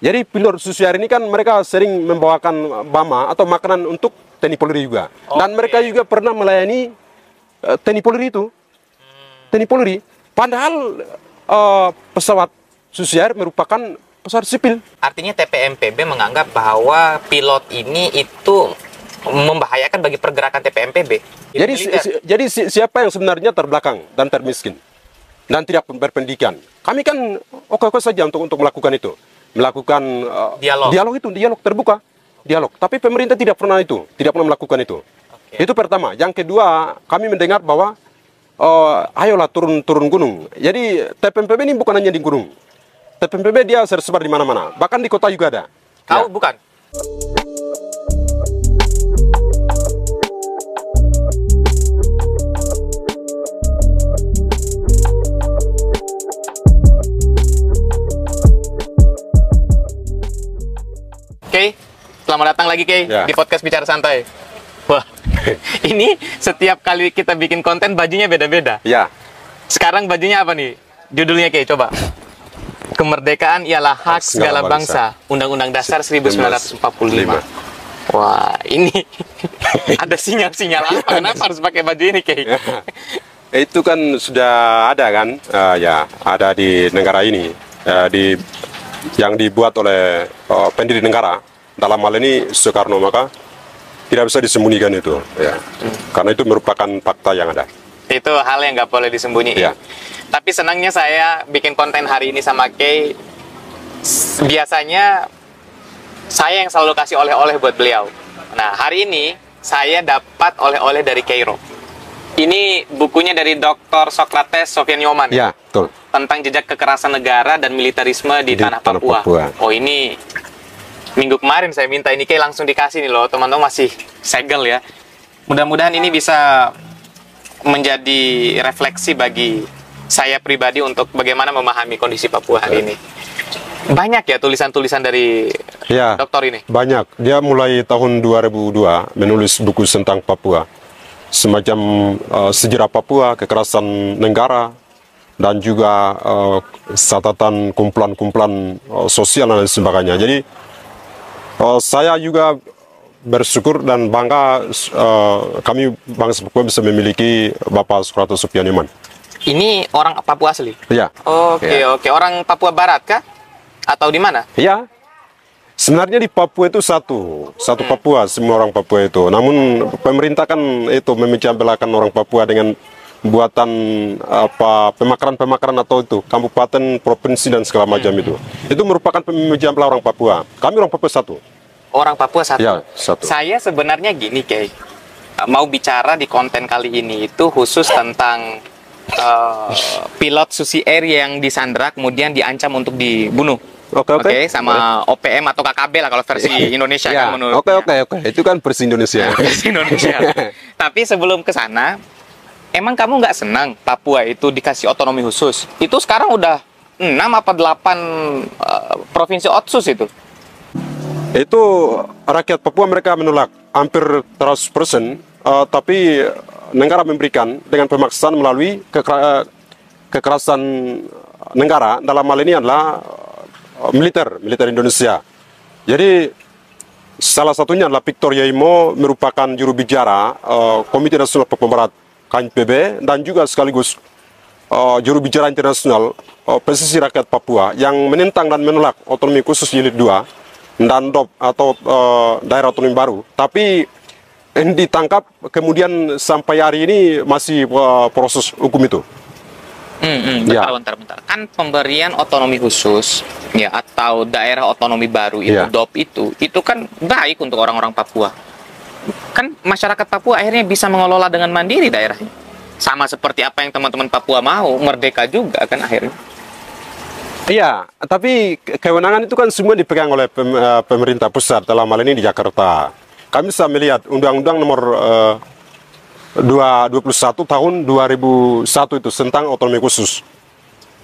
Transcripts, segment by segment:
Jadi pilot susier ini kan mereka sering membawakan bama atau makanan untuk TNI Polri juga. Dan mereka juga pernah melayani TNI Polri itu. TNI Polri. Padahal pesawat susier merupakan pesawat sipil. Artinya TPMPB menganggap bahwa pilot ini itu membahayakan bagi pergerakan TPMPB. Jadi siapa yang sebenarnya terbelakang dan termiskin dan tidak berpendidikan? Kami kan oke-oke saja untuk melakukan itu. Melakukan dialog terbuka, dialog. Tapi pemerintah tidak pernah melakukan itu. Itu pertama. Yang kedua, kami mendengar bahwa ayolah turun gunung. Jadi TPMPB ini bukan hanya di gunung. TPMPB dia tersebar di mana-mana. Bahkan di kota juga ada. Bukan? Oke, selamat datang lagi di podcast Bicara Santai. Wah, ini setiap kali kita bikin konten bajunya beda-beda. Ya. Sekarang bajunya apa nih? Judulnya coba. Kemerdekaan ialah hak segala bangsa. Undang-Undang Dasar 1945. Wah, ini ada sinyal-sinyal apa? Kenapa harus pakai baju ini, Itu kan sudah ada kan? Ya, ada di negara ini. Yang dibuat oleh pendiri negara, dalam hal ini Soekarno, maka tidak bisa disembunyikan itu, ya. Karena itu merupakan fakta yang ada. Itu hal yang nggak boleh disembunyiin. Ya. Tapi senangnya saya bikin konten hari ini sama Kay. Biasanya saya yang selalu kasih oleh-oleh buat beliau. Nah, hari ini saya dapat oleh-oleh dari Cairo. Ini bukunya dari Dr. Socrates Sofian Yoman. Ya, betul. Tentang jejak kekerasan negara dan militerisme di tanah Papua. Oh, ini minggu kemarin saya minta ini, langsung dikasih nih loh, teman-teman, masih segel ya. Mudah-mudahan ini bisa menjadi refleksi bagi saya pribadi untuk bagaimana memahami kondisi Papua hari ini. Banyak ya tulisan-tulisan dari dokter ini? Banyak. Dia mulai tahun 2002 menulis buku tentang Papua. Semacam sejarah Papua, kekerasan negara, dan juga catatan kumpulan-kumpulan sosial dan sebagainya. Jadi saya juga bersyukur dan bangga kami bangsa Papua bisa memiliki Bapak Socrates Sofian Yoman. Ini orang Papua asli? Iya. Oke. Orang Papua Barat kah? Atau di mana? Iya. Sebenarnya di Papua itu satu Papua, semua orang Papua itu. Namun pemerintah kan itu memecah belahkan orang Papua dengan buatan pemekaran atau itu kabupaten, provinsi dan segala macam itu. Itu merupakan pemecah belah orang Papua. Kami orang Papua satu. Orang Papua satu. Ya, satu. Saya sebenarnya gini, mau bicara di konten kali ini itu khusus tentang pilot Susi Air yang disandra kemudian diancam untuk dibunuh. Oke, sama OPM atau KKB lah kalau versi Indonesia kan menurut. Oke. Itu kan versi Indonesia. Versi Indonesia. Tapi sebelum ke sana, emang kamu nggak senang Papua itu dikasih otonomi khusus? Itu sekarang udah 6 apa 8 provinsi otsus itu. Itu rakyat Papua mereka menolak hampir 100%, tapi negara memberikan dengan pemaksaan melalui kekerasan negara, dalam hal ini adalah militer Indonesia. Jadi salah satunya adalah Victor Yaimo, merupakan juru bicara Komite Nasional Papua Barat KNPB dan juga sekaligus juru bicara internasional Pesisir Rakyat Papua yang menentang dan menolak otonomi khusus jilid 2 dan DOP atau daerah otonomi baru. Tapi ditangkap kemudian sampai hari ini masih proses hukum itu. Bentar. Kan pemberian otonomi khusus ya atau daerah otonomi baru itu DOP itu kan baik untuk orang-orang Papua. Kan masyarakat Papua akhirnya bisa mengelola dengan mandiri daerahnya. Sama seperti apa yang teman-teman Papua mau, merdeka juga kan akhirnya. Iya, tapi kewenangan itu kan semua dipegang oleh pemerintah pusat, dalam hal ini di Jakarta. Kami bisa melihat Undang-Undang nomor 21 tahun 2001 itu tentang otonomi khusus.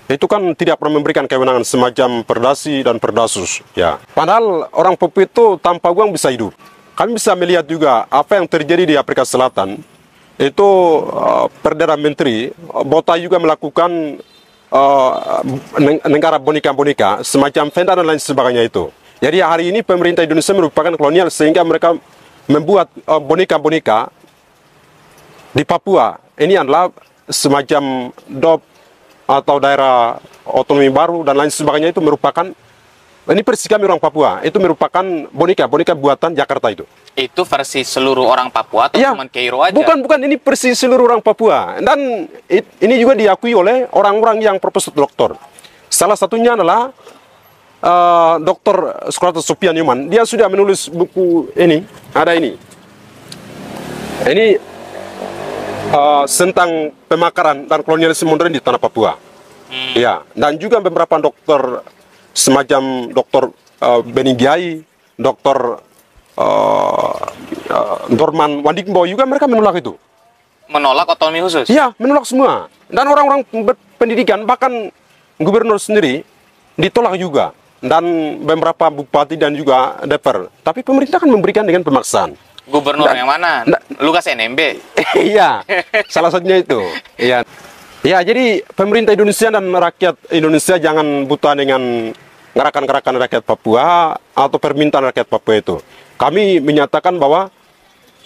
Itu kan tidak pernah memberikan kewenangan semacam perdasi dan perdasus. Ya. Padahal orang Papua itu tanpa uang bisa hidup. Kami bisa melihat juga apa yang terjadi di Afrika Selatan. Itu Perdana Menteri Botha juga melakukan negara boneka-boneka semacam Venda dan lain sebagainya itu. Jadi hari ini pemerintah Indonesia merupakan kolonial sehingga mereka membuat boneka-boneka di Papua. Ini adalah semacam DOP atau daerah otonomi baru dan lain sebagainya, itu merupakan, ini persis kami orang Papua, itu merupakan boneka buatan Jakarta itu. Itu versi seluruh orang Papua atau Ya, cuma Kairo aja? bukan, ini persis seluruh orang Papua. Dan ini juga diakui oleh orang-orang yang profesor doktor. Salah satunya adalah Dr. Sukrata Sopian Newman. Dia sudah menulis buku ini, ada ini. Ini tentang pemakaran dan kolonialisme modern di tanah Papua. Ya, dan juga beberapa dokter semacam Dr. Beni Giai, Dr. Dorman Wandikbo juga mereka menolak itu. Menolak otonomi khusus? Iya, menolak semua. Dan orang-orang berpendidikan, bahkan gubernur sendiri ditolak juga. Dan beberapa bupati dan juga DPR. Tapi pemerintah kan memberikan dengan pemaksaan. Gubernur yang mana? Lukas NMB? Iya, salah satunya itu. Iya. Ya, jadi pemerintah Indonesia dan rakyat Indonesia jangan buta dengan gerakan-gerakan rakyat Papua atau permintaan rakyat Papua itu. Kami menyatakan bahwa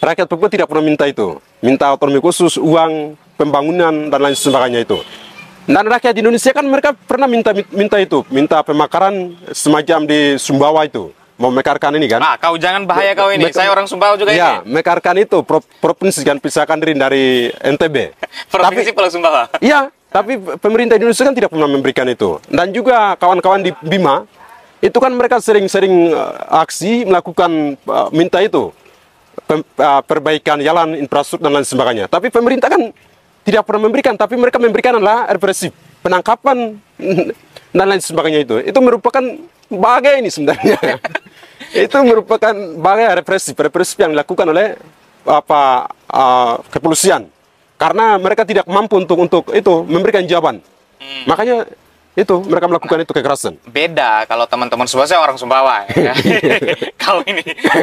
rakyat Papua tidak pernah minta itu. Minta otonomi khusus, uang, pembangunan, dan lain sebagainya itu. Dan rakyat Indonesia kan mereka pernah minta itu. Minta pemekaran semacam di Sumbawa itu. Mau mekarkan ini kan. Ah, kau jangan bahaya kau ini. Saya orang Sumbawa juga ya, ini. mekarkan itu provinsi kan, pisahkan diri dari NTB. Provinsi Pulau Sumbawa. Iya, tapi pemerintah Indonesia kan tidak pernah memberikan itu. Dan juga kawan-kawan di Bima, itu kan mereka sering-sering aksi melakukan minta itu. Perbaikan jalan, infrastruktur, dan lain sebagainya. Tapi pemerintah kan tidak pernah memberikan, tapi mereka memberikan adalah represif. Penangkapan, dan lain sebagainya itu. Itu merupakan bagai ini sebenarnya. Itu merupakan bagai represif yang dilakukan oleh kepolisian. Karena mereka tidak mampu untuk itu memberikan jawaban. Makanya itu mereka melakukan itu kekerasan. Beda kalau teman-teman Sumbawa, saya orang Sumbawa ya.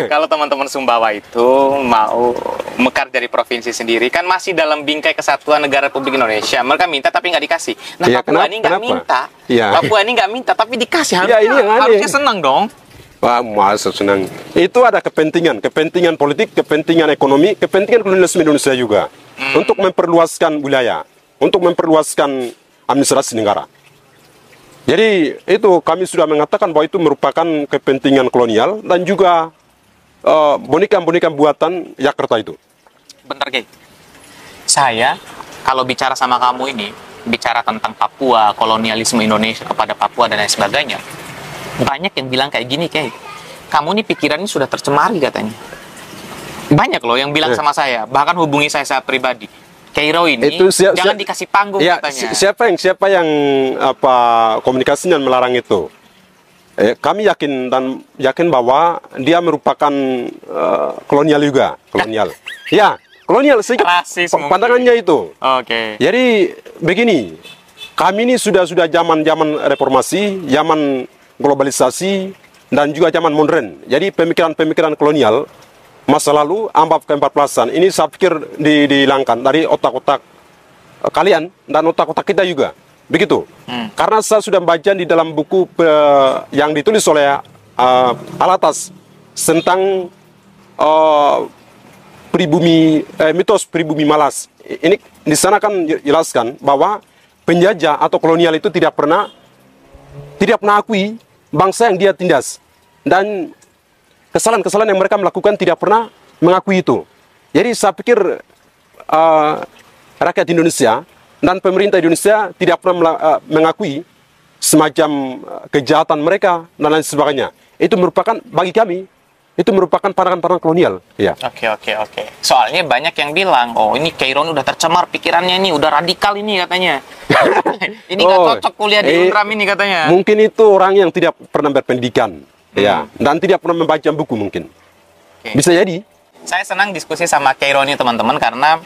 Kalau teman-teman Sumbawa itu mau mekar dari provinsi sendiri kan masih dalam bingkai kesatuan negara Republik Indonesia. Mereka minta tapi nggak dikasih. Nah, ya, Papua ini nggak minta. Ya. Papua ini nggak minta tapi dikasih. Ya, ini yang harusnya senang dong. Wah, masa senang. Itu ada kepentingan politik, kepentingan ekonomi, kepentingan kolonialisme Indonesia juga. Untuk memperluaskan wilayah, untuk memperluaskan administrasi negara. Jadi itu kami sudah mengatakan bahwa itu merupakan kepentingan kolonial dan juga boneka-boneka buatan Jakarta itu. Bentar, Kay. Saya kalau bicara sama kamu ini, bicara tentang Papua, kolonialisme Indonesia kepada Papua dan lain sebagainya, banyak yang bilang kayak gini, Kay. Kamu ini pikirannya sudah tercemari katanya. Banyak loh yang bilang sama saya, bahkan hubungi saya pribadi. Kairo ini itu jangan dikasih panggung ya, katanya. Siapa yang komunikasinya melarang itu? Kami yakin bahwa dia merupakan kolonial juga, kolonial. Ya, kolonial sih. Pandangannya itu. Oke. Jadi begini, kami ini sudah zaman reformasi, zaman globalisasi, dan juga zaman modern. Jadi pemikiran kolonial masa lalu, ambab ke-14-an, ini saya pikir dihilangkan dari otak-otak kalian dan otak-otak kita juga. Begitu. Karena saya sudah baca di dalam buku yang ditulis oleh Alatas tentang mitos pribumi malas. Ini di sana kan jelaskan bahwa penjajah atau kolonial itu tidak pernah akui bangsa yang dia tindas. Dan kesalahan-kesalahan yang mereka melakukan tidak pernah mengakui itu. Jadi saya pikir rakyat Indonesia dan pemerintah Indonesia tidak pernah mengakui semacam kejahatan mereka dan lain sebagainya. Itu merupakan, bagi kami, itu merupakan pandangan-pandangan kolonial. Ya. Oke. Soalnya banyak yang bilang, oh ini Kairo udah tercemar pikirannya ini, udah radikal ini katanya. Ini nggak cocok kuliah di UNRAM ini katanya. Mungkin itu orang yang tidak pernah berpendidikan. Ya, dan tidak pernah membaca buku mungkin. Bisa jadi. Saya senang diskusi sama Kairo ini teman-teman karena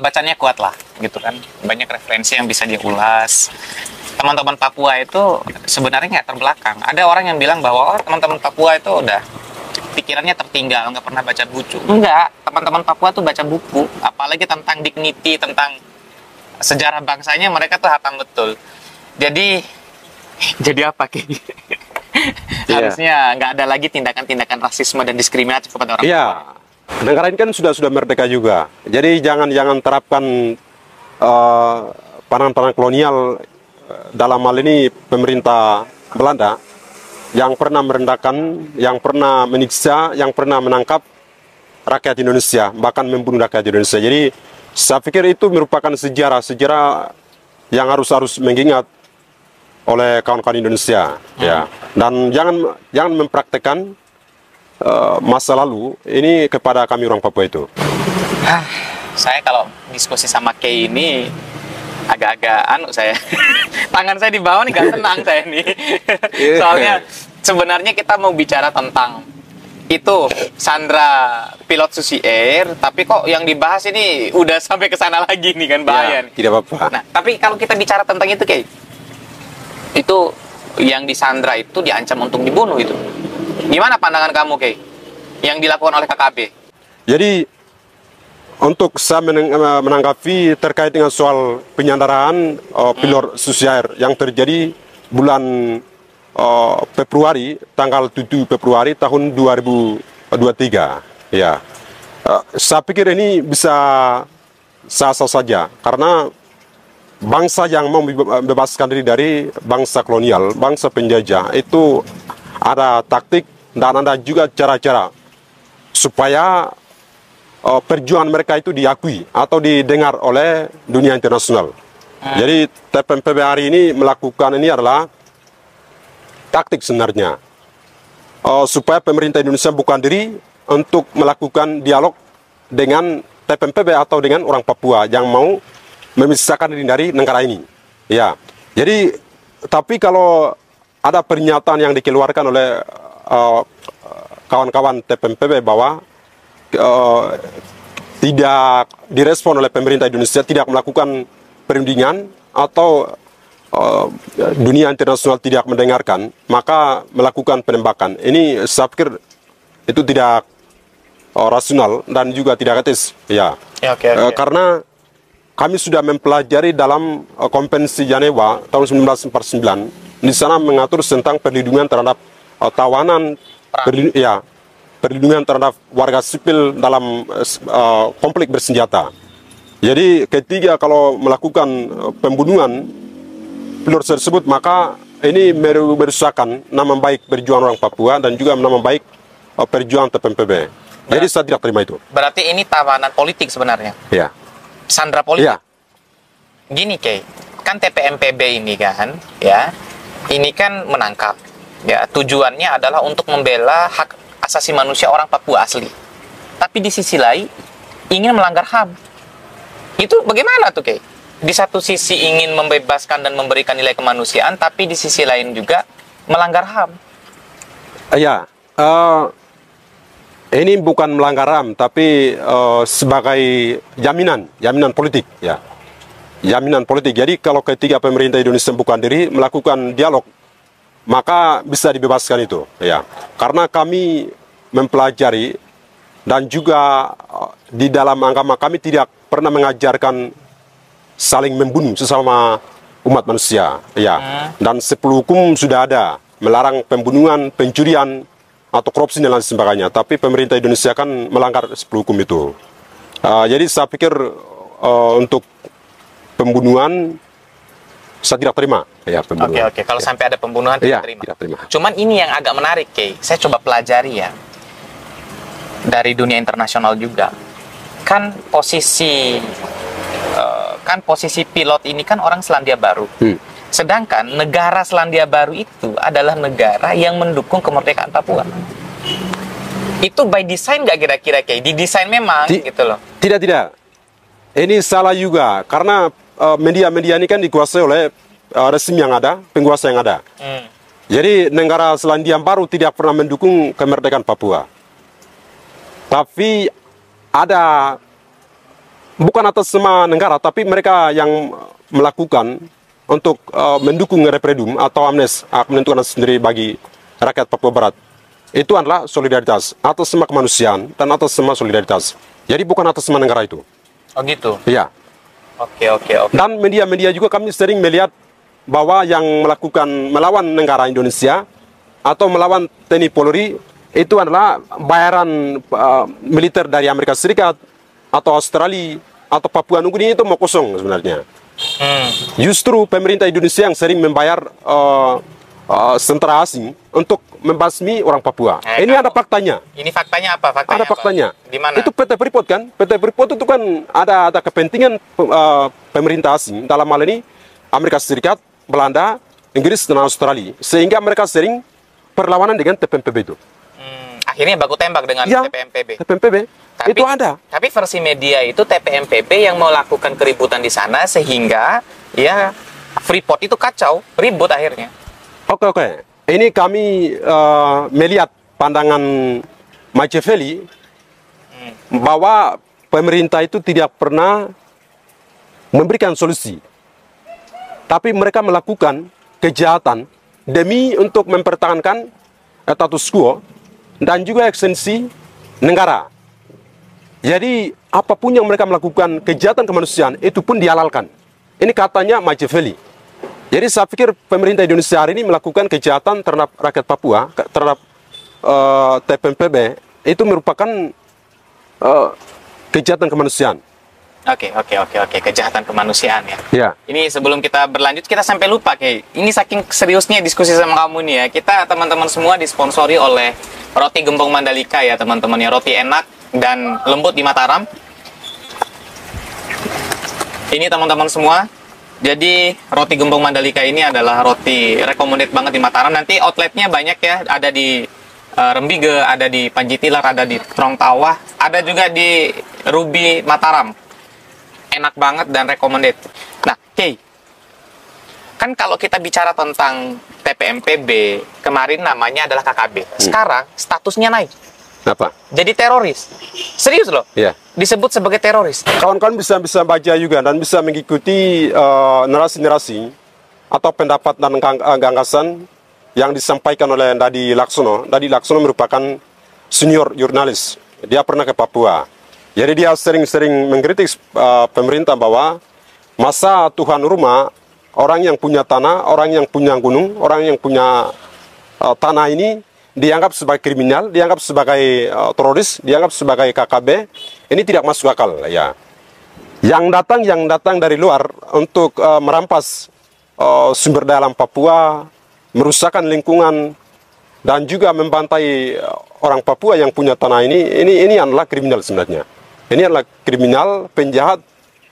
bacanya kuat lah, gitu kan. Banyak referensi yang bisa diulas. Teman-teman Papua itu sebenarnya nggak terbelakang. Ada orang yang bilang bahwa teman-teman Papua itu udah pikirannya tertinggal, nggak pernah baca buku. Enggak, teman-teman Papua tuh baca buku, apalagi tentang dignity, tentang sejarah bangsanya mereka tuh hatam betul. Jadi apa Ki? Harusnya nggak ada lagi tindakan-tindakan rasisme dan diskriminatif kepada orang Papua. Negara ini kan sudah merdeka juga. Jadi jangan terapkan pandangan kolonial dalam hal ini pemerintah Belanda yang pernah merendahkan, yang pernah menyiksa, yang pernah menangkap rakyat Indonesia, bahkan membunuh rakyat Indonesia. Jadi saya pikir itu merupakan sejarah yang harus mengingat oleh kawan-kawan Indonesia, ya. Dan jangan mempraktekkan masa lalu ini kepada kami orang Papua itu. Saya kalau diskusi sama Kay ini agak-agak saya tangan saya di bawah nih, gak tenang saya nih. Soalnya sebenarnya kita mau bicara tentang itu Sandra pilot Susi Air, tapi kok yang dibahas ini udah sampai ke sana lagi nih kan, bahaya nih. Tidak apa-apa. Nah, tapi kalau kita bicara tentang itu Kay, itu yang di Sandra itu diancam untuk dibunuh itu. Gimana pandangan kamu Kay yang dilakukan oleh KKB? Jadi untuk saya menanggapi terkait dengan soal penyanderaan pilot Susi Air yang terjadi bulan Februari, tanggal 7 Februari tahun 2023, ya. Saya pikir ini bisa sah-sah saja, karena bangsa yang mau membebaskan diri dari bangsa kolonial, bangsa penjajah, itu ada taktik dan ada juga cara-cara supaya perjuangan mereka itu diakui atau didengar oleh dunia internasional. Jadi TPMPB hari ini melakukan ini adalah taktik sebenarnya, supaya pemerintah Indonesia bukan diri untuk melakukan dialog dengan TPMPB atau dengan orang Papua yang mau memisahkan diri dari negara ini. Ya, jadi tapi kalau ada pernyataan yang dikeluarkan oleh kawan-kawan TPMPB bahwa tidak direspon oleh pemerintah Indonesia, tidak melakukan perundingan atau dunia internasional tidak mendengarkan, maka melakukan penembakan. Ini saya pikir itu tidak rasional dan juga tidak etis, ya. Karena kami sudah mempelajari dalam Konvensi Jenewa tahun 1949, di sana mengatur tentang perlindungan terhadap tawanan, perlindungan terhadap warga sipil dalam konflik bersenjata. Jadi ketika kalau melakukan pembunuhan pilot tersebut, maka ini merusakkan nama baik perjuangan orang Papua dan juga nama baik perjuangan TPMPB. Jadi saya tidak terima itu. Berarti ini tawanan politik sebenarnya. Ya. Sandra politik. Ya. Gini Kay, kan TPMPB ini kan, ya, ini kan menangkap. Ya, tujuannya adalah untuk membela hak asasi manusia orang Papua asli. Tapi di sisi lain ingin melanggar HAM. Itu bagaimana tuh Kay? Di satu sisi ingin membebaskan dan memberikan nilai kemanusiaan, tapi di sisi lain juga melanggar HAM. Ya, ini bukan melanggar HAM, tapi sebagai jaminan politik, ya. Jaminan politik. Jadi kalau ketika pemerintah Indonesia bukan diri melakukan dialog, maka bisa dibebaskan itu, ya. Karena kami mempelajari dan juga di dalam agama kami tidak pernah mengajarkan saling membunuh sesama umat manusia, ya. Dan 10 hukum sudah ada melarang pembunuhan, pencurian atau korupsi dan lain sebagainya. Tapi pemerintah Indonesia kan melanggar 10 hukum itu. Jadi saya pikir untuk pembunuhan saya tidak terima. Ya, Oke. Kalau sampai ada pembunuhan tidak terima. Tidak terima. Cuman ini yang agak menarik, Kay. Saya coba pelajari ya dari dunia internasional juga. Kan posisi pilot ini kan orang Selandia Baru. Sedangkan negara Selandia Baru itu adalah negara yang mendukung kemerdekaan Papua. Itu by design nggak kira-kira Kay? Didesain memang gitu loh. Tidak. Ini salah juga karena media-media ini kan dikuasai oleh rezim yang ada, penguasa yang ada. Jadi negara Selandia Baru tidak pernah mendukung kemerdekaan Papua. Tapi ada, bukan atas semua negara, tapi mereka yang melakukan untuk mendukung referendum atau amnes, hak menentukan sendiri bagi rakyat Papua Barat. Itu adalah solidaritas atas semua kemanusiaan dan atas semua solidaritas. Jadi bukan atas semua negara itu. Oh gitu? Iya. Oke. Dan media-media juga kami sering melihat bahwa yang melawan negara Indonesia atau melawan TNI Polri itu adalah bayaran militer dari Amerika Serikat atau Australia atau Papua Nugini itu mau kosong sebenarnya. Justru pemerintah Indonesia yang sering membayar tentara asing untuk membasmi orang Papua. Ini ada faktanya. Ini faktanya apa? Ada faktanya. Di mana? Itu PT Freeport kan? PT Freeport itu kan ada kepentingan pemerintah asing, dalam hal ini Amerika Serikat, Belanda, Inggris, dan Australia. Sehingga mereka sering perlawanan dengan TPMPB itu. Akhirnya baku tembak dengan Ya, TPMPB. TPMPB itu ada. Tapi versi media itu TPMPB yang melakukan keributan di sana sehingga ya Freeport itu kacau, ribut akhirnya. Oke. Ini kami melihat pandangan Machiavelli bahwa pemerintah itu tidak pernah memberikan solusi. Tapi mereka melakukan kejahatan demi untuk mempertahankan status quo dan juga ekstensi negara. Jadi apapun yang mereka melakukan kejahatan kemanusiaan itu pun dihalalkan. Ini katanya Machiavelli. Jadi saya pikir pemerintah Indonesia hari ini melakukan kejahatan terhadap rakyat Papua, terhadap TPMPB, itu merupakan kejahatan kemanusiaan. Oke. Kejahatan kemanusiaan ya. Ya. Ini sebelum kita berlanjut, kita sampai lupa, Kay. Ini saking seriusnya diskusi sama kamu nih ya. Kita teman-teman semua disponsori oleh Roti Gembong Mandalika ya teman-teman ya. Roti enak dan lembut di Mataram. Ini teman-teman semua. Jadi roti Gembong Mandalika ini adalah roti recommended banget di Mataram. Nanti outletnya banyak ya. Ada di Rembige, ada di Panji Tilar, ada di Trong Tawah, ada juga di Ruby Mataram. Enak banget dan recommended. Nah, Kay, kan kalau kita bicara tentang TPMPB, kemarin namanya adalah KKB. Sekarang statusnya naik. Apa? Jadi teroris. Serius loh? Iya. Disebut sebagai teroris. Kawan-kawan bisa baca juga dan bisa mengikuti narasi-narasi atau pendapat dan gagasan yang disampaikan oleh Dadi Laksono. Dadi Laksono merupakan senior jurnalis. Dia pernah ke Papua. Jadi dia sering-sering mengkritik pemerintah bahwa masa Tuhan rumah, orang yang punya tanah, orang yang punya gunung, orang yang punya tanah ini dianggap sebagai kriminal, dianggap sebagai teroris, dianggap sebagai KKB. Ini tidak masuk akal ya. Yang datang dari luar untuk merampas sumber daya alam Papua, merusakkan lingkungan dan juga membantai orang Papua yang punya tanah ini adalah kriminal sebenarnya. Ini adalah kriminal, penjahat.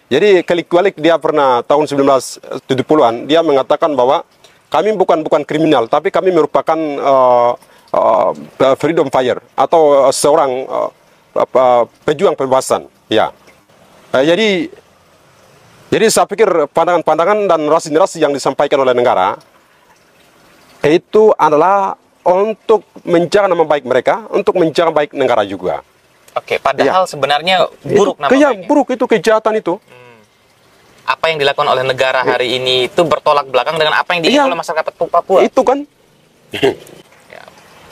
Jadi kali-kali dia pernah tahun 1970-an dia mengatakan bahwa kami bukan kriminal, tapi kami merupakan freedom fighter atau seorang pejuang pembebasan. Ya. Jadi saya pikir pandangan-pandangan dan narasi-narasi yang disampaikan oleh negara itu adalah untuk menjaga nama baik mereka, untuk menjaga baik negara juga. Oke, padahal sebenarnya buruk nama baiknya. Buruk itu kejahatan itu. Apa yang dilakukan oleh negara hari ini itu bertolak belakang dengan apa yang diinginkan oleh masyarakat Papua. Itu kan.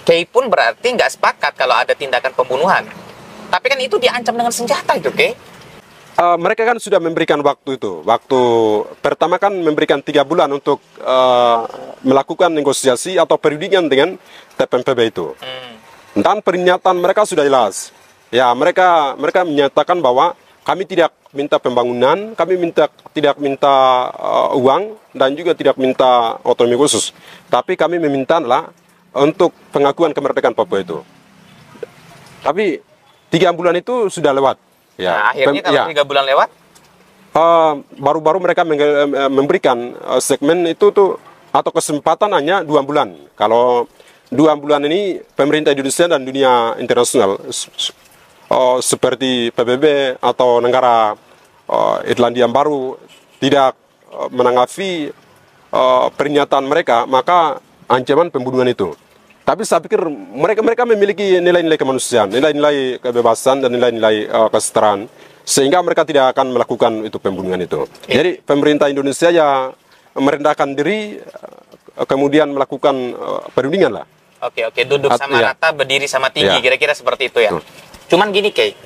Kay pun berarti nggak sepakat kalau ada tindakan pembunuhan. Tapi kan itu diancam dengan senjata itu, Kay. Mereka kan sudah memberikan waktu itu. Waktu pertama kan memberikan 3 bulan untuk melakukan negosiasi atau perundingan dengan TPMPB itu. Dan pernyataan mereka sudah jelas. Ya, mereka menyatakan bahwa kami tidak minta pembangunan, kami tidak minta uang dan juga tidak minta otonomi khusus. Tapi kami meminta adalah untuk pengakuan kemerdekaan Papua itu. Tapi 3 bulan itu sudah lewat. Ya. Nah, akhirnya kalau 3 bulan lewat? Baru-baru mereka memberikan segmen itu tuh atau kesempatan hanya 2 bulan. Kalau 2 bulan ini pemerintah Indonesia dan dunia internasional seperti PBB atau negara Irlandia Baru tidak menanggapi pernyataan mereka, maka ancaman pembunuhan itu. Tapi saya pikir mereka memiliki nilai-nilai kemanusiaan, nilai-nilai kebebasan dan nilai-nilai kesetaraan, sehingga mereka tidak akan melakukan itu pembunuhan itu. Jadi pemerintah Indonesia ya merendahkan diri, kemudian melakukan perundingan lah. Oke, duduk sama rata, berdiri sama tinggi, kira-kira seperti itu ya. Cuman gini, Kay,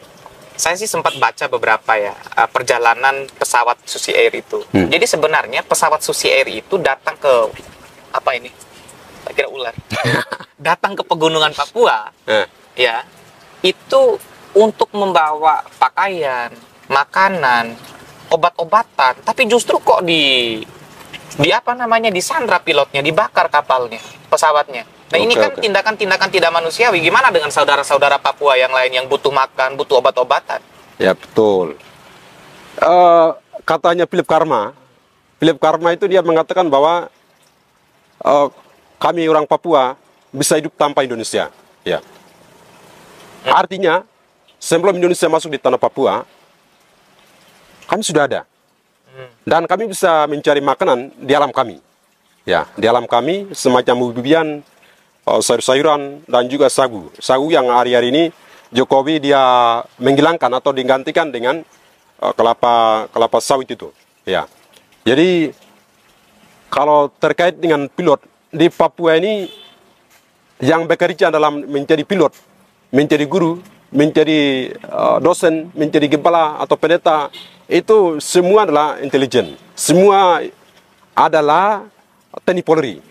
Saya sih sempat baca beberapa ya perjalanan pesawat Susi Air itu. Jadi sebenarnya pesawat Susi Air itu datang ke apa ini? Saya kira ular. Datang ke pegunungan Papua, ya, itu untuk membawa pakaian, makanan, obat-obatan. Tapi justru kok di apa namanya, disandra pilotnya, dibakar kapalnya, pesawatnya. Nah, ini kan tindakan-tindakan tidak manusiawi. Gimana dengan saudara-saudara Papua yang lain yang butuh makan, butuh obat-obatan? Ya, betul. Katanya Philip Karma itu dia mengatakan bahwa kami orang Papua bisa hidup tanpa Indonesia. Ya. Artinya, sebelum Indonesia masuk di tanah Papua, kami sudah ada. Dan kami bisa mencari makanan di alam kami. Ya, di alam kami semacam bubian, sayur-sayuran, dan juga sagu. Sagu yang hari-hari ini Jokowi dia menghilangkan atau digantikan dengan kelapa sawit itu. Ya. Jadi kalau terkait dengan pilot di Papua ini, yang bekerja dalam menjadi pilot, menjadi guru, menjadi dosen, menjadi kepala atau pendeta, itu semua adalah intelijen. Semua adalah TNI Polri.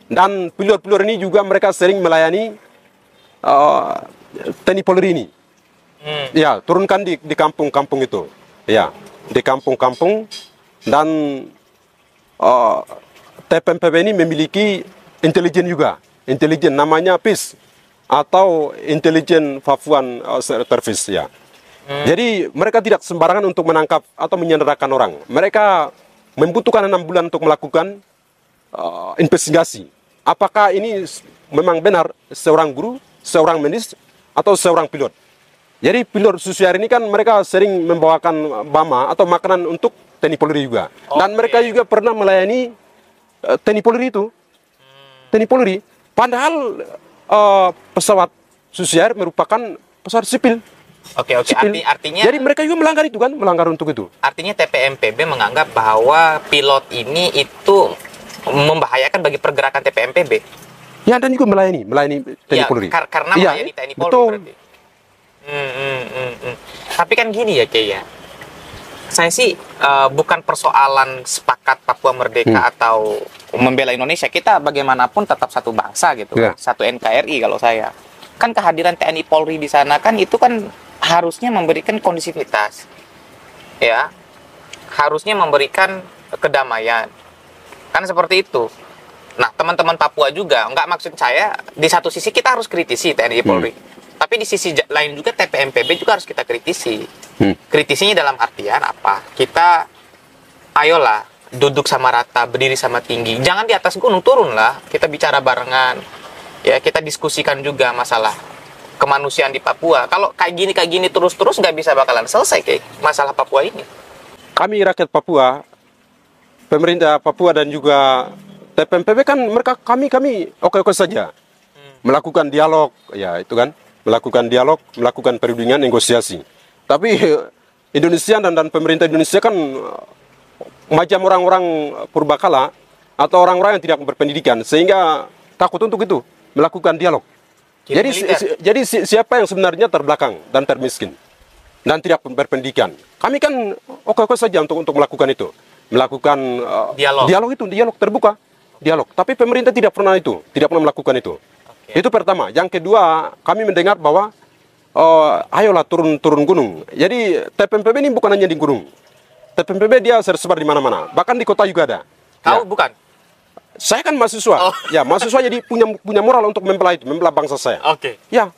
Dan pilot-pilot ini juga mereka sering melayani TNI Polri ini. Ya, turunkan di kampung-kampung itu. Ya, di kampung-kampung. Dan TPMPB ini memiliki intelijen juga. Intelijen namanya PIS atau Intelijen Papuan Service, ya. Jadi mereka tidak sembarangan untuk menangkap atau menyandarkan orang. Mereka membutuhkan 6 bulan untuk melakukan investigasi. Apakah ini memang benar seorang guru, seorang medis, atau seorang pilot? Jadi pilot Susi Air ini kan mereka sering membawakan bama atau makanan untuk TNI Polri juga. Dan mereka juga pernah melayani TNI Polri itu. TNI Polri. Padahal pesawat Susi Air merupakan pesawat sipil. Oke. Artinya. Jadi mereka juga melanggar itu kan, melanggar untuk itu. Artinya TPMPB menganggap bahwa pilot ini itu membahayakan bagi pergerakan TPMPB. Ya, dan juga melayani TNI Polri. Karena melayani TNI Polri, betul. berarti. Tapi kan gini ya, Kay, ya. Saya sih bukan persoalan sepakat Papua Merdeka atau membela Indonesia. Kita bagaimanapun tetap satu bangsa gitu, satu NKRI kalau saya. Kan kehadiran TNI Polri di sana kan itu kan harusnya memberikan kondusivitas, ya, harusnya memberikan kedamaian, kan seperti itu. Nah, teman-teman Papua juga, nggak maksud saya di satu sisi kita harus kritisi TNI Polri, tapi di sisi lain juga TPMPB juga harus kita kritisi. Kritisinya dalam artian apa? Kita, ayolah duduk sama rata, berdiri sama tinggi, jangan di atas gunung, turunlah, kita bicara barengan, ya, kita diskusikan juga masalah kemanusiaan di Papua. Kalau kayak gini terus-terus nggak bisa bakalan selesai kayak masalah Papua ini. Kami rakyat Papua, pemerintah Papua dan juga TPMPB kan kami oke-oke saja melakukan dialog, ya itu kan, melakukan dialog, melakukan perundingan, negosiasi. Tapi Indonesia dan pemerintah Indonesia kan macam orang-orang purbakala atau orang-orang yang tidak berpendidikan, sehingga takut untuk itu melakukan dialog. Jadi siapa yang sebenarnya terbelakang dan termiskin dan tidak berpendidikan? Kami kan oke-oke saja untuk melakukan itu, melakukan dialog terbuka, dialog. Tapi pemerintah tidak pernah melakukan itu. Itu pertama. Yang kedua, kami mendengar bahwa ayolah turun gunung. Jadi TPMPB ini bukan hanya di gunung. TPMPB dia tersebar di mana-mana. Bahkan di kota juga ada. Tahu bukan? Saya kan mahasiswa, ya mahasiswa jadi punya moral untuk membela bangsa saya. Ya,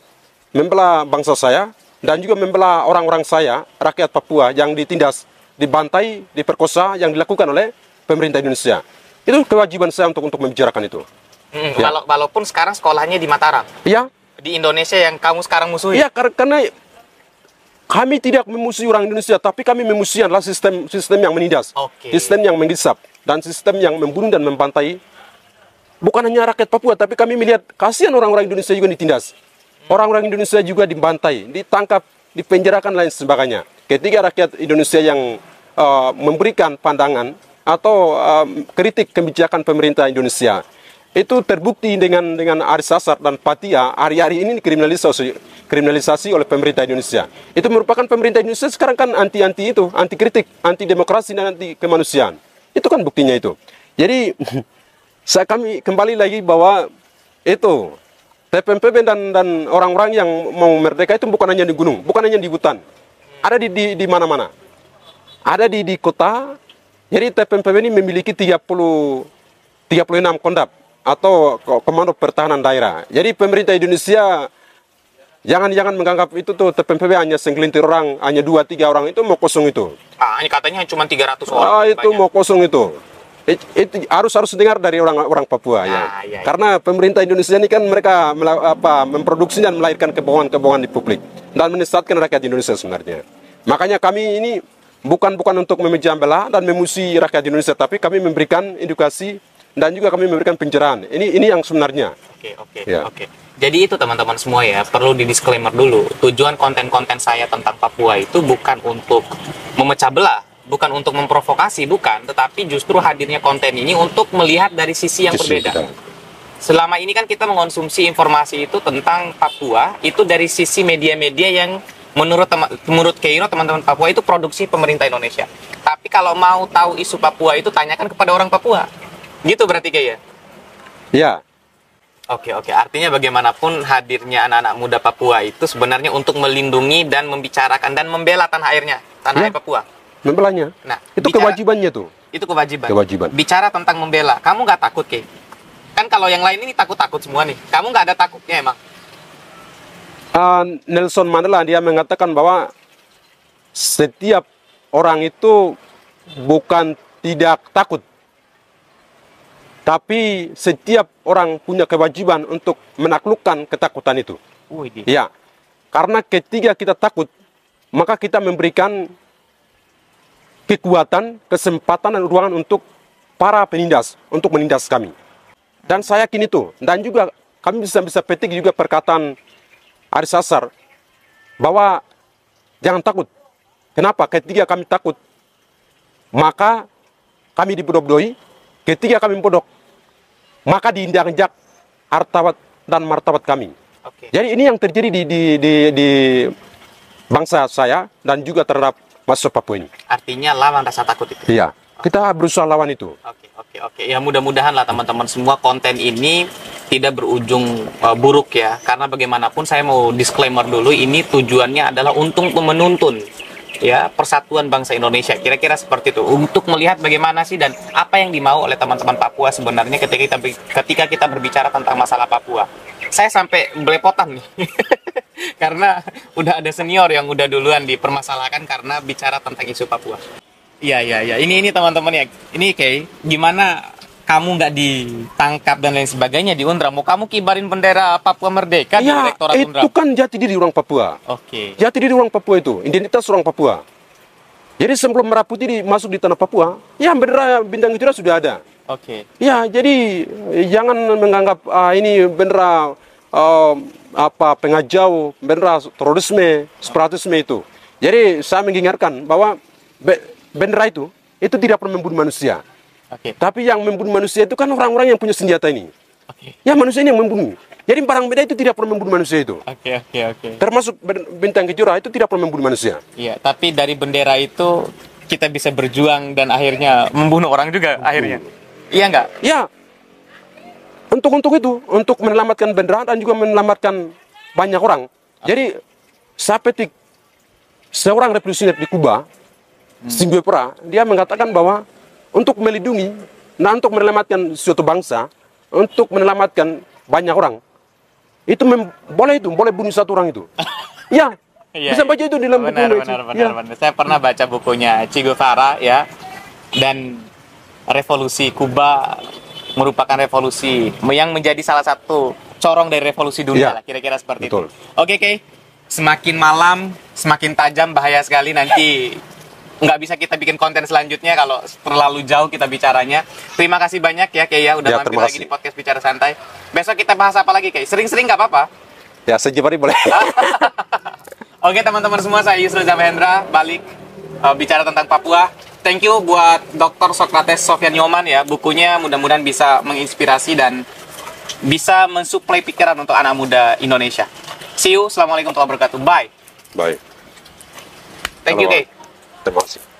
membela bangsa saya dan juga membela orang-orang saya, rakyat Papua yang ditindas, dibantai, diperkosa, yang dilakukan oleh pemerintah Indonesia. Itu kewajiban saya untuk membicarakan itu. Ya. Walaupun sekarang sekolahnya di Mataram. Ya. Di Indonesia yang kamu sekarang musuhi. Ya, karena kami tidak memusuhi orang Indonesia, tapi kami memusuhi adalah sistem yang menindas, sistem yang menghisap, dan sistem yang membunuh dan membantai. Bukan hanya rakyat Papua, tapi kami melihat kasihan orang-orang Indonesia juga ditindas. Orang-orang Indonesia juga dibantai, ditangkap, dipenjarakan, lain sebagainya. Ketika rakyat Indonesia yang memberikan pandangan atau kritik kebijakan pemerintah Indonesia, itu terbukti dengan Aris Asar dan Patia hari-hari ini dikriminalisasi oleh pemerintah Indonesia. Itu merupakan pemerintah Indonesia sekarang kan anti itu, anti kritik, anti demokrasi dan anti kemanusiaan. Itu kan buktinya itu. Jadi kami kembali lagi bahwa itu TPMPB dan orang-orang yang mau merdeka itu bukan hanya di gunung, bukan hanya di hutan. Ada di mana-mana. Ada di kota. Jadi TPMPB ini memiliki 36 kondap atau komando pertahanan daerah. Jadi pemerintah Indonesia jangan menganggap itu tuh TPMPB hanya segelintir orang, hanya 2-3 orang, itu mau kosong itu. Ini katanya cuma 300 orang. Itu banyak. Mau kosong itu. Itu harus dengar dari orang Papua ya. Iya. Karena pemerintah Indonesia ini kan mereka memproduksi dan melahirkan kebohongan-kebohongan di publik dan menyesatkan rakyat Indonesia sebenarnya. Makanya kami ini bukan untuk memejam belah dan memusuhi rakyat Indonesia, tapi kami memberikan edukasi dan juga kami memberikan pencerahan. Ini yang sebenarnya. Oke. Jadi itu teman-teman semua ya, perlu di disclaimer dulu. Tujuan konten-konten saya tentang Papua itu bukan untuk memecah belah, bukan untuk memprovokasi, bukan, tetapi justru hadirnya konten ini untuk melihat dari sisi yang berbeda. Selama ini kan kita mengonsumsi informasi itu tentang Papua itu dari sisi media-media yang menurut Keiro, teman-teman Papua itu produksi pemerintah Indonesia. Tapi kalau mau tahu isu Papua itu tanyakan kepada orang Papua. Gitu berarti kayak ya? Ya. Oke. Artinya bagaimanapun hadirnya anak-anak muda Papua itu sebenarnya untuk melindungi dan membicarakan dan membela tanah airnya, tanah air Papua. Membelanya. Nah, itu kewajibannya tuh. Itu kewajiban. Bicara tentang membela, kamu nggak takut, Kay? Kan kalau yang lain ini takut-takut semua nih. Kamu nggak ada takutnya emang? Nelson Mandela dia mengatakan bahwa setiap orang itu bukan tidak takut, tapi setiap orang punya kewajiban untuk menaklukkan ketakutan itu. Ya, karena ketika kita takut, maka kita memberikan kekuatan, kesempatan dan ruangan untuk para penindas, untuk menindas kami. Dan saya yakin itu. Dan juga kami bisa petik juga perkataan Haris Azhar bahwa jangan takut. Kenapa? Ketika kami takut, maka kami dibodok-bodoi. Ketika kami bodok, maka diinjak-injak harta dan martabat kami. Jadi ini yang terjadi di bangsa saya dan juga terhadap mahasiswa Papua ini. Artinya lawan rasa takut itu. Iya, kita berusaha lawan itu. Oke. Ya mudah-mudahan lah teman-teman semua konten ini tidak berujung buruk ya. Karena bagaimanapun saya mau disclaimer dulu, ini tujuannya adalah untuk menuntun ya persatuan bangsa Indonesia. Kira-kira seperti itu. Untuk melihat bagaimana sih dan apa yang dimau oleh teman-teman Papua sebenarnya ketika kita berbicara tentang masalah Papua. Saya sampai belepotan nih. Karena udah ada senior yang udah duluan dipermasalahkan karena bicara tentang isu Papua. Iya. Ini teman-teman ya. Ini kayak gimana kamu nggak ditangkap dan lain sebagainya di UNRWA? Mau kamu kibarin bendera Papua Merdeka di Direktorat UNRWA? Itu kan jati diri orang Papua. Jati diri orang Papua itu, identitas orang Papua. Jadi sebelum merah putih masuk di tanah Papua, ya bendera bintang kejuara sudah ada. Ya, jadi jangan menganggap ini bendera pengajau, bendera terorisme, separatisme itu. Jadi saya mengingatkan bahwa bendera itu tidak pernah membunuh manusia. Tapi yang membunuh manusia itu kan orang-orang yang punya senjata ini. Ya, manusia ini yang membunuh. Jadi barang beda itu tidak pernah membunuh manusia itu. Termasuk bintang kejora itu tidak pernah membunuh manusia. Iya, tapi dari bendera itu kita bisa berjuang dan akhirnya membunuh orang juga akhirnya. Iya enggak? Ya. Untuk itu, untuk menyelamatkan bendera dan juga menyelamatkan banyak orang. Jadi saya petik seorang revolusioner di Kuba, Singuepera, dia mengatakan bahwa untuk melindungi, untuk menyelamatkan suatu bangsa, untuk menyelamatkan banyak orang, itu boleh bunuh satu orang itu. Ya, bisa baca itu di dalam buku. Benar. Saya pernah baca bukunya Che Guevara ya, dan revolusi Kuba merupakan revolusi yang menjadi salah satu corong dari revolusi dunia lah, kira-kira seperti itu. Oke, semakin malam semakin tajam, bahaya sekali, nanti nggak bisa kita bikin konten selanjutnya kalau terlalu jauh kita bicaranya. Terima kasih banyak ya Kay ya, udah mampir lagi di podcast Bicara Santai. Besok kita bahas apa lagi Kay? Sering-sering nggak apa-apa? Ya, setiap hari boleh. Oke teman-teman semua, saya Yusril Zamahendra balik bicara tentang Papua. Thank you buat Dr. Socrates Sofyan Nyoman ya, bukunya mudah-mudahan bisa menginspirasi dan bisa mensuplai pikiran untuk anak muda Indonesia. See you. Assalamualaikum warahmatullahi wabarakatuh. Bye. Baik. Thank you, Kay. Terima kasih.